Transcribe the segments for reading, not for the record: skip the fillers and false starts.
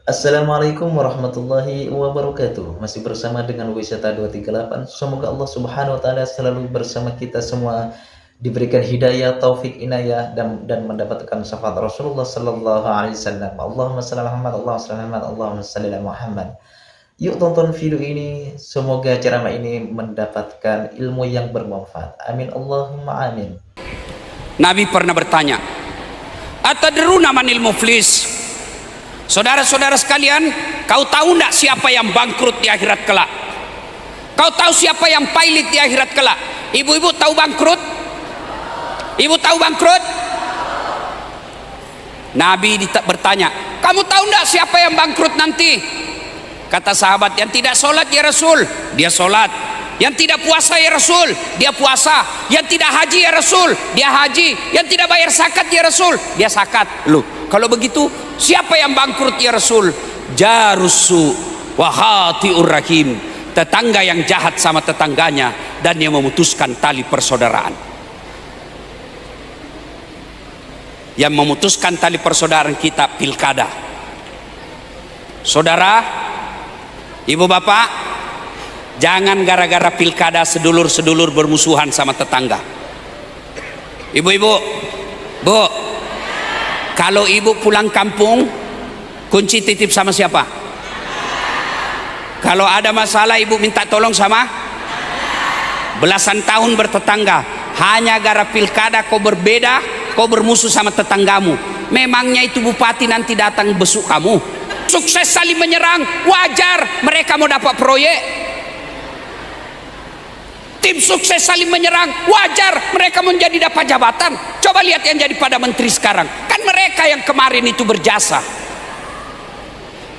Assalamualaikum warahmatullahi wabarakatuh. Masih bersama dengan Wisata 238. Semoga Allah Subhanahu wa taala selalu bersama kita semua, diberikan hidayah, taufik, inayah dan mendapatkan syafaat Rasulullah sallallahu alaihi wasallam. Allahumma shalli ala Muhammad, Allahumma shalli ala Muhammad, Allahumma shalli ala Muhammad. Yuk tonton video ini, semoga ceramah ini mendapatkan ilmu yang bermanfaat. Amin Allahumma amin. Nabi pernah bertanya, "Atadruna manil muflis?" Saudara-saudara sekalian, kau tahu tidak siapa yang bangkrut di akhirat kelak? Kau tahu siapa yang pailit di akhirat kelak? Ibu-ibu tahu bangkrut? Ibu tahu bangkrut? Nabi bertanya, kamu tahu tidak siapa yang bangkrut nanti? Kata sahabat, yang tidak sholat ya Rasul, dia sholat. Yang tidak puasa ya Rasul, dia puasa. Yang tidak haji ya Rasul, dia haji. Yang tidak bayar zakat ya Rasul, dia zakat. Loh, kalau begitu siapa yang bangkrut ya Rasul? Jarusu wa khati'ur rahim, tetangga yang jahat sama tetangganya dan yang memutuskan tali persaudaraan. Yang memutuskan tali persaudaraan kita pilkada. Saudara, ibu bapak, jangan gara-gara pilkada sedulur-sedulur bermusuhan sama tetangga. Ibu-ibu, bu, kalau ibu pulang kampung, kunci titip sama siapa? Kalau ada masalah ibu minta tolong sama? Belasan tahun bertetangga, hanya gara pilkada kau berbeda, kau bermusuh sama tetanggamu. Memangnya itu bupati nanti datang besuk kamu? Sukses saling menyerang, wajar mereka mau dapat proyek. Tim sukses saling menyerang, wajar mereka menjadi dapat jabatan. Coba lihat yang jadi pada menteri sekarang, kan mereka yang kemarin itu berjasa.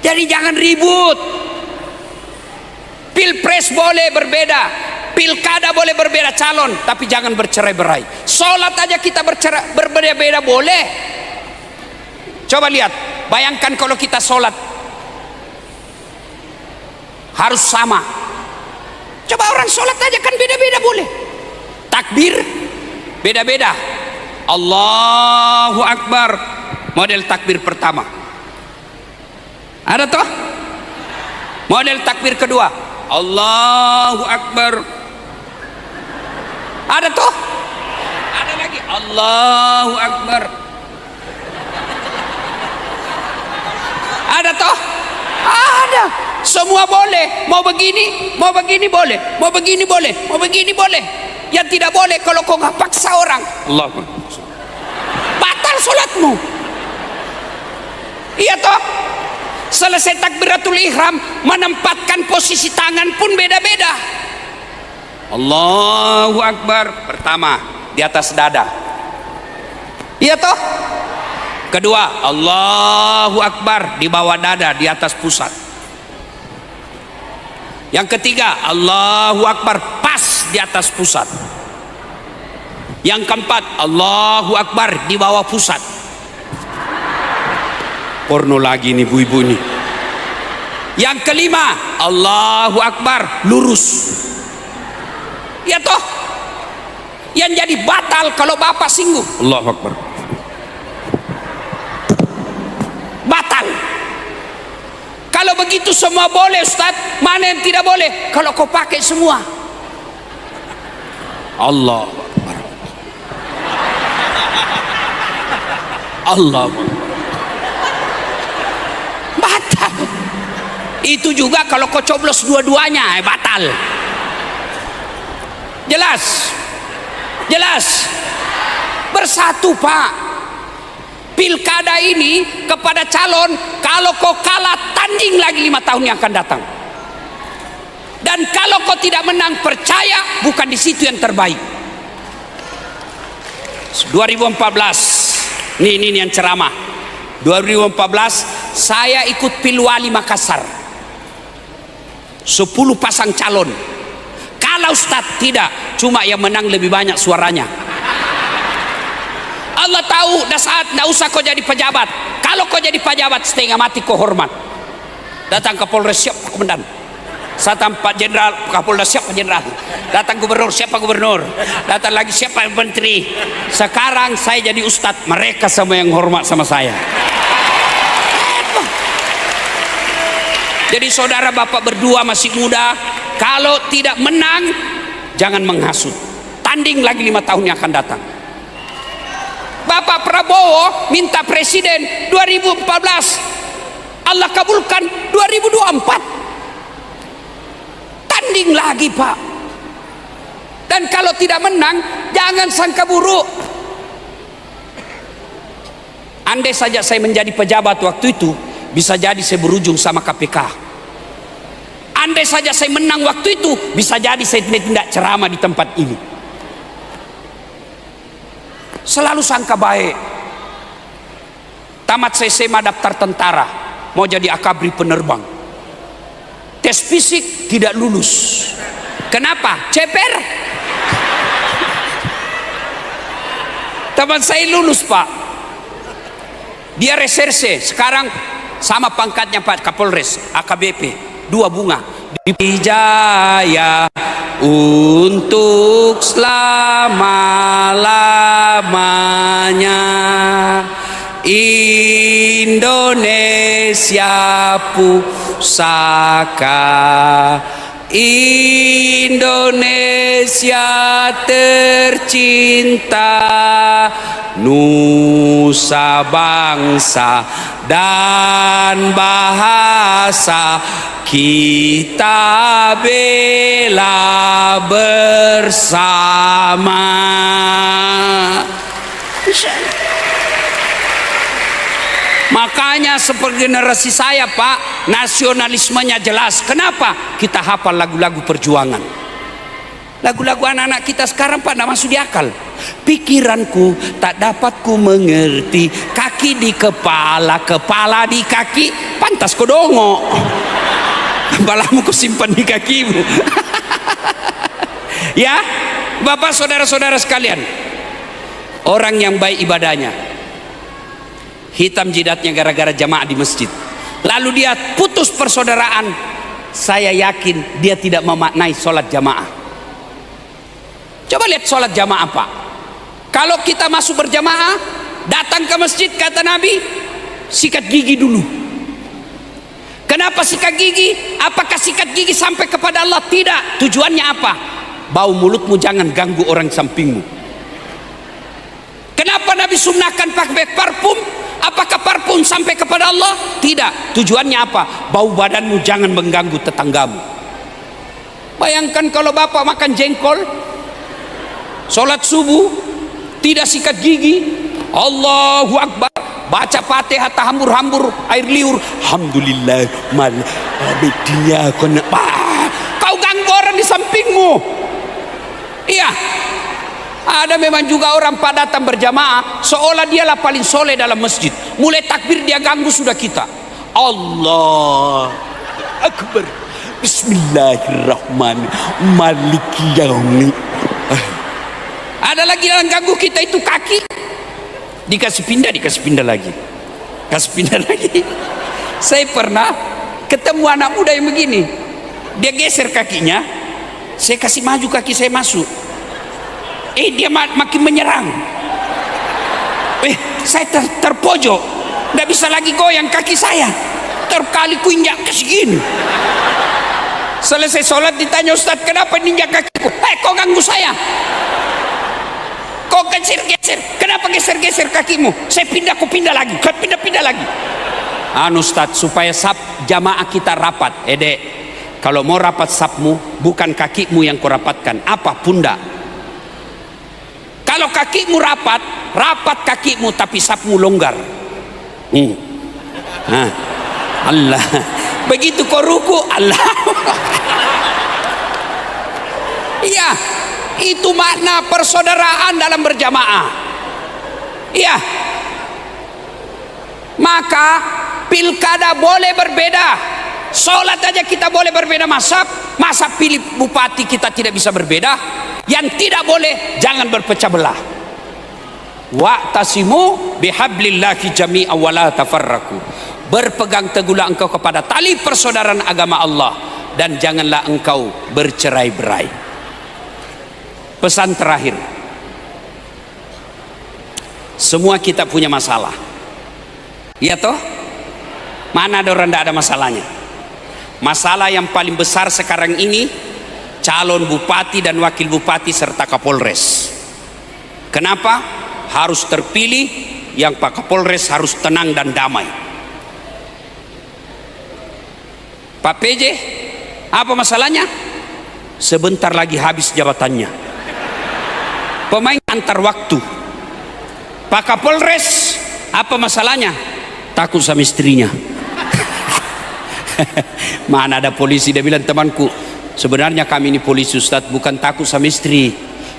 Jadi jangan ribut. Pilpres boleh berbeda, pilkada boleh berbeda calon, tapi jangan bercerai-berai. Sholat aja kita berbeda-beda boleh. Coba lihat, bayangkan kalau kita sholat harus sama. Coba orang sholat aja kan beda-beda boleh. Takbir beda-beda. Allahu Akbar, model takbir pertama. Ada toh? Model takbir kedua, Allahu Akbar. Ada toh? Ada lagi, Allahu Akbar. Ada toh? Ada. Semua boleh, mau begini boleh, mau begini boleh, mau begini boleh. Yang tidak boleh kalau kau nggak paksa orang, Allah, batal sholatmu. Iya toh? Selesai takbiratul ihram, menempatkan posisi tangan pun beda-beda. Allahu Akbar pertama di atas dada. Iya toh? Kedua, Allahu Akbar di bawah dada, di atas pusat. Yang ketiga, Allahu Akbar pas di atas pusat. Yang keempat, Allahu Akbar di bawah pusat. Porno lagi nih ibu-ibu ini. Yang kelima, Allahu Akbar lurus. Ya toh? Yang jadi batal kalau bapak singgung, Allahu Akbar, batal. Kalau begitu semua boleh Ustaz, mana yang tidak boleh? Kalau kau pakai semua, Allah Akbar, Allah Akbar, batal. Itu juga kalau kau coblos dua-duanya, batal. Jelas? Jelas? Bersatu Pak. Pilkada ini kepada calon, kalau kau kalah tanding lagi 5 tahun yang akan datang. Dan kalau kau tidak menang, percaya bukan di situ yang terbaik. 2014, ini yang ceramah. 2014 saya ikut Pilwali Makassar. 10 pasang calon. Kalau Ustadz tidak, cuma yang menang lebih banyak suaranya. Allah tahu dah saat tidak usah kau jadi pejabat. Kalau kau jadi pejabat setengah mati kau hormat. Datang ke Polres, siap komandan. Datang Pak Jenderal, Kapolda, siapa Jenderal. Datang Gubernur, siapa Gubernur. Datang lagi, siapa Menteri. Sekarang saya jadi Ustadz, mereka semua yang hormat sama saya. Jadi saudara bapak berdua masih muda, kalau tidak menang jangan menghasut, tanding lagi 5 tahun yang akan datang. Bapak Prabowo minta presiden 2014, Allah kabulkan 2024, tanding lagi Pak. Dan kalau tidak menang jangan sangka buruk. Andai saja saya menjadi pejabat waktu itu, bisa jadi saya berujung sama KPK. Andai saja saya menang waktu itu, bisa jadi saya tidak ceramah di tempat ini. Selalu sangka baik. Tamat SMA daftar tentara, mau jadi akabri penerbang. Tes fisik tidak lulus. Kenapa? Ceper. Teman saya lulus Pak. Dia reserse, sekarang sama pangkatnya Pak Kapolres, AKBP, 2 bunga. Dijaya untuk selama-lamanya, Indonesia pusaka, Indonesia tercinta, nusa bangsa dan bahasa kita bela bersama. Makanya seperti generasi saya Pak, nasionalismenya jelas. Kenapa? Kita hafal lagu-lagu perjuangan. Lagu-lagu anak-anak kita sekarang Pak tidak masuk di akal. Pikiranku tak dapat ku mengerti, kaki di kepala, kepala di kaki, pantas kau dongo. Kepalamu kau simpan di kakimu. Ya, Bapak saudara-saudara sekalian, orang yang baik ibadahnya, hitam jidatnya gara-gara jamaah di masjid, lalu dia putus persaudaraan, saya yakin dia tidak memaknai sholat jamaah. Coba lihat sholat jamaah Pak. Kalau kita masuk berjamaah, datang ke masjid, kata Nabi, sikat gigi dulu. Kenapa sikat gigi? Apakah sikat gigi sampai kepada Allah? Tidak. Tujuannya apa? Bau mulutmu jangan ganggu orang sampingmu. Kenapa Nabi sunnahkan pakai parfum? Apakah parfum sampai kepada Allah? Tidak. Tujuannya apa? Bau badanmu jangan mengganggu tetanggamu. Bayangkan kalau bapak makan jengkol, sholat subuh, tidak sikat gigi, Allahu Akbar, baca Fatihah hambur-hambur air liur, alhamdulillah mal abadinya kau ganggu orang di sampingmu. Iya, ada memang juga orang pada datang berjamaah seolah dialah paling soleh dalam masjid, mulai takbir dia ganggu sudah kita. Allah Akbar, Bismillahirrahmanirrahim, Maliki yaumi. Ada lagi yang ganggu kita itu kaki, dikasih pindah lagi, kasih pindah lagi. Saya pernah ketemu anak muda yang begini, dia geser kakinya, saya kasih maju kaki saya masuk, dia makin menyerang. Saya terpojok, tidak bisa lagi goyang kaki saya, terkali ku injak ke segini. Selesai sholat ditanya, Ustaz kenapa injak kakiku? Kau ganggu saya, kau geser-geser, kenapa geser-geser kakimu? Saya pindah, kau pindah lagi, kau pindah lagi. Ustaz, supaya saf jamaah kita rapat. Dek, kalau mau rapat safmu, bukan kakimu yang kau rapatkan. Apa? Pundak. Kalau kakimu rapat kakimu, tapi safmu longgar. Allah, begitu kau ruku, Allah. Iya, itu makna persaudaraan dalam berjamaah. Iya. Maka pilkada boleh berbeda, sholat aja kita boleh berbeda mazhab, masa pilih bupati kita tidak bisa berbeda? Yang tidak boleh, jangan berpecah belah. Wa'tasimu bihablillahi jami'a wa la tafarraqu. Berpegang teguhlah engkau kepada tali persaudaraan agama Allah, dan janganlah engkau bercerai-berai. Pesan terakhir, semua kita punya masalah, ya toh? Mana ada orang tidak ada masalahnya? Masalah yang paling besar sekarang ini calon bupati dan wakil bupati serta Kapolres. Kenapa? Harus terpilih yang Pak Kapolres harus tenang dan damai. Pak PJ, apa masalahnya? Sebentar lagi habis jabatannya. Pemain antar waktu. Pak Kapolres, apa masalahnya? Takut sama istrinya. Mana ada polisi, dia bilang, temanku, sebenarnya kami ini polisi Ustadz, bukan takut sama istri,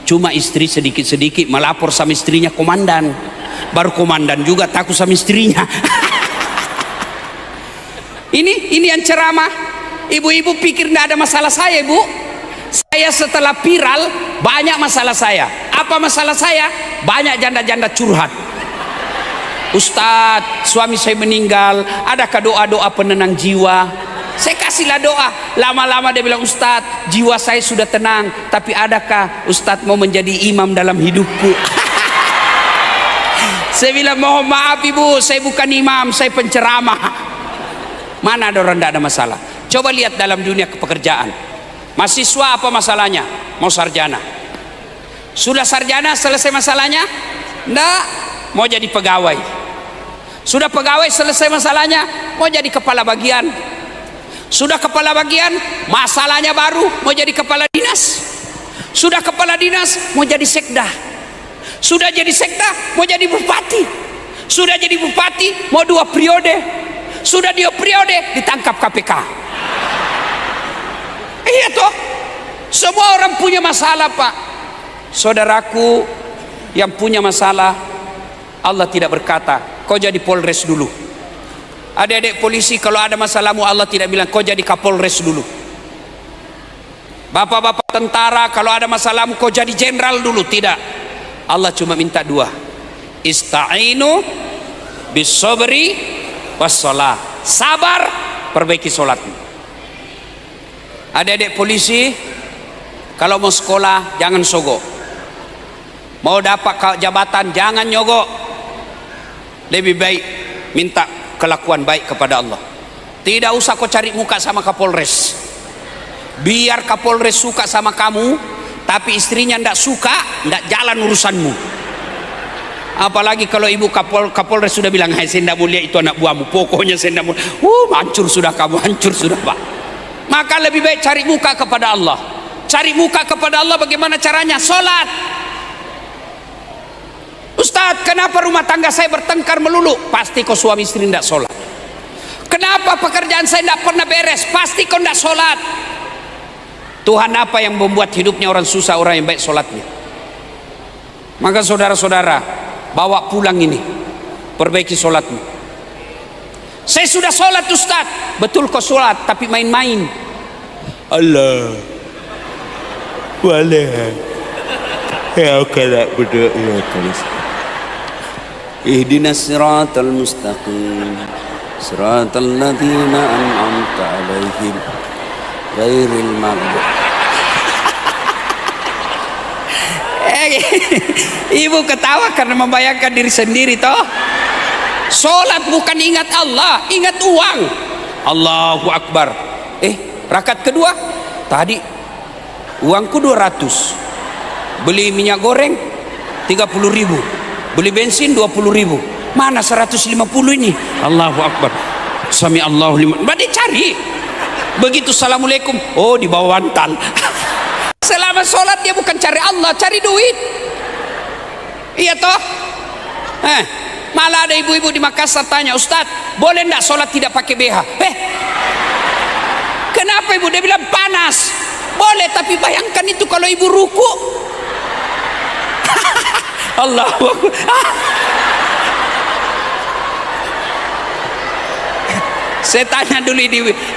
cuma istri sedikit-sedikit melapor sama istrinya komandan, baru komandan juga takut sama istrinya. Ini yang ceramah. Ibu-ibu pikir tidak ada masalah saya, ibu. Saya setelah viral banyak masalah saya. Apa masalah saya? Banyak janda-janda curhat. Ustadz, suami saya meninggal, adakah doa-doa penenang jiwa? Saya kasihlah doa. Lama-lama dia bilang, Ustadz, jiwa saya sudah tenang, tapi adakah Ustadz mau menjadi imam dalam hidupku? Saya bilang, mohon maaf ibu, saya bukan imam, saya penceramah. Mana ada orang tidak ada masalah? Coba lihat dalam dunia pekerjaan. Mahasiswa apa masalahnya? Mau sarjana. Sudah sarjana selesai masalahnya? Tidak, mau jadi pegawai. Sudah pegawai selesai masalahnya, mau jadi kepala bagian. Sudah kepala bagian, masalahnya baru mau jadi kepala dinas. Sudah kepala dinas mau jadi sekda. Sudah jadi sekda mau jadi bupati. Sudah jadi bupati mau 2 periode. Sudah 2 periode ditangkap KPK. Iya toh, semua orang punya masalah, Pak. Saudaraku yang punya masalah, Allah tidak berkata kau jadi Polres dulu. Adik-adik polisi, kalau ada masalahmu, Allah tidak bilang kau jadi Kapolres dulu. Bapak-bapak tentara, kalau ada masalahmu kau jadi jenderal dulu. Tidak. Allah cuma minta 2. Ista'inu bis-sabri was-shalah. Sabar, perbaiki sholatmu. Adik-adik polisi, kalau mau sekolah jangan sogok. Mau dapat jabatan jangan nyogok. Lebih baik minta kelakuan baik kepada Allah. Tidak usah kau cari muka sama Kapolres. Biar Kapolres suka sama kamu, tapi istrinya tidak suka, tidak jalan urusanmu. Apalagi kalau ibu Kapolres sudah bilang, hai, saya tidak mau lihat itu anak buahmu, pokoknya saya tidak mau. Hancur sudah kamu, hancur sudah, Pak. Maka lebih baik cari muka kepada Allah. Cari muka kepada Allah bagaimana caranya? Sholat. Ustadz, kenapa rumah tangga saya bertengkar melulu? Pasti kau suami istri tidak sholat. Kenapa pekerjaan saya tidak pernah beres? Pasti kau tidak sholat. Tuhan apa yang membuat hidupnya orang susah, orang yang baik sholatnya? Maka saudara-saudara, bawa pulang ini, perbaiki sholatmu. Saya sudah sholat Ustadz. Betul kau sholat, tapi main-main. Allah boleh ya kalau berdoa terus. Ihdinas siratal mustaqim, siratal ladzina an'amta 'alaihim ghairil maghdub. Ibu ketawa karena membayangkan diri sendiri toh. Sholat bukan ingat Allah, ingat uang. Allahu Akbar. Rakaat kedua tadi uangku 200, beli minyak goreng 30.000, beli bensin 20.000, mana 150 ini? Allahu Akbar. Sami Allahu liman. Dia cari. Begitu assalamualaikum, oh di bawah bantal. Selama sholat dia bukan cari Allah, cari duit. Iya toh? Malah ada ibu-ibu di Makassar tanya, Ustadz, boleh enggak sholat tidak pakai BH? Kenapa ibu? Dia bilang panas. Boleh, tapi bayangkan itu kalau ibu ruku. Allahu Akbar. Saya tanya dulu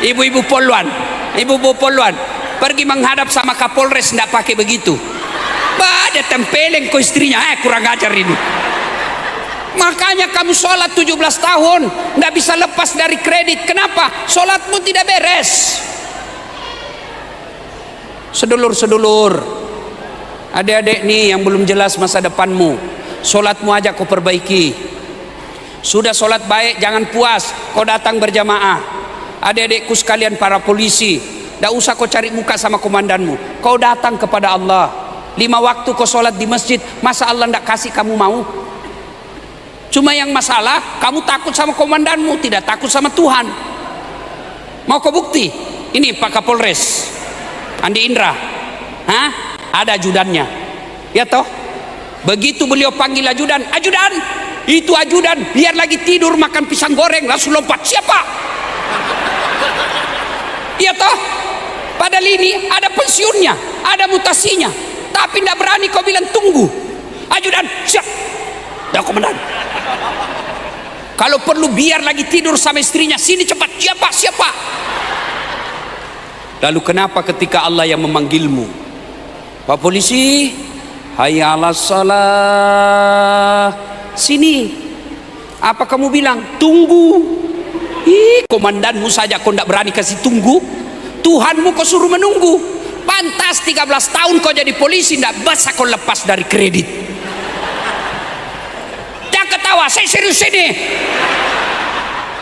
ibu-ibu Poluan, ibu-ibu Poluan, pergi menghadap sama Kapolres tidak pakai begitu. Ada tempeleng ke istrinya, kurang ajar ini. Makanya kamu sholat 17 tahun tidak bisa lepas dari kredit. Kenapa? Sholatmu tidak beres. Sedulur-sedulur, adik-adik nih yang belum jelas masa depanmu, sholatmu aja kau perbaiki. Sudah sholat baik jangan puas, kau datang berjamaah. Adik-adikku sekalian para polisi, tidak usah kau cari muka sama komandanmu. Kau datang kepada Allah. 5 waktu kau sholat di masjid, masa Allah tidak kasih kamu mau? Cuma yang masalah kamu takut sama komandanmu, tidak takut sama Tuhan. Mau kau bukti? Ini Pak Kapolres Andi Indra, hah? Ada ajudannya, ya toh? Begitu beliau panggil ajudan, ajudan, itu ajudan biar lagi tidur makan pisang goreng langsung lompat, siapa? Iya toh? Padahal ini ada pensiunnya, ada mutasinya, tapi tidak berani kau bilang tunggu. Ajudan, siap. Dah komandan. Kalau perlu biar lagi tidur sama istrinya, sini cepat, siapa? Siapa? Lalu kenapa ketika Allah yang memanggilmu, Pak polisi, hayya 'alas shalah, sini. Apa kamu bilang? Tunggu. Ih, komandanmu saja kau tidak berani kasih tunggu. Tuhanmu kau suruh menunggu. Pantas 13 tahun kau jadi polisi, tidak bisa kau lepas dari kredit. Jangan ketawa, saya serius ini.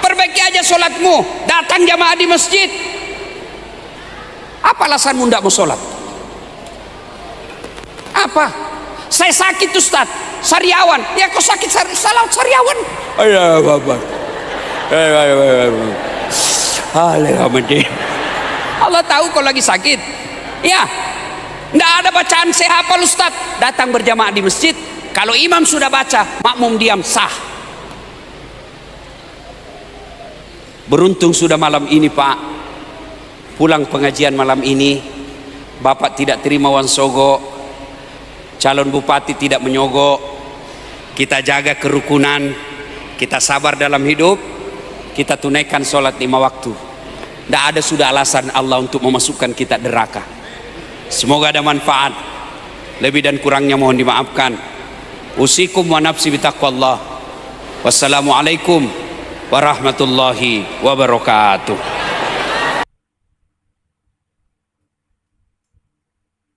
Perbaiki aja sholatmu, datang jamaah di masjid. Apa alasanmu tidak mau sholat? Apa? Saya sakit Ustaz, sariawan. Ya kau sakit salah sariawan. Ayo bapak. Allah tahu kau lagi sakit. Ya, tidak ada bacaan saya hafal Ustaz. Datang berjamaah di masjid. Kalau imam sudah baca, makmum diam, sah. Beruntung sudah malam ini Pak, pulang pengajian malam ini, Bapak tidak terima wansogo, calon bupati tidak menyogok. Kita jaga kerukunan, kita sabar dalam hidup, kita tunaikan sholat 5 waktu. Tidak ada sudah alasan Allah untuk memasukkan kita neraka. Semoga ada manfaat. Lebih dan kurangnya mohon dimaafkan. Usikum wa nafsi bitaqwallah. Wassalamualaikum warahmatullahi wabarakatuh.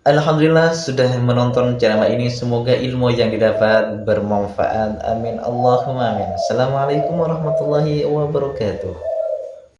Alhamdulillah sudah menonton ceramah ini. Semoga ilmu yang didapat bermanfaat. Amin Allahumma amin. Assalamualaikum warahmatullahi wabarakatuh.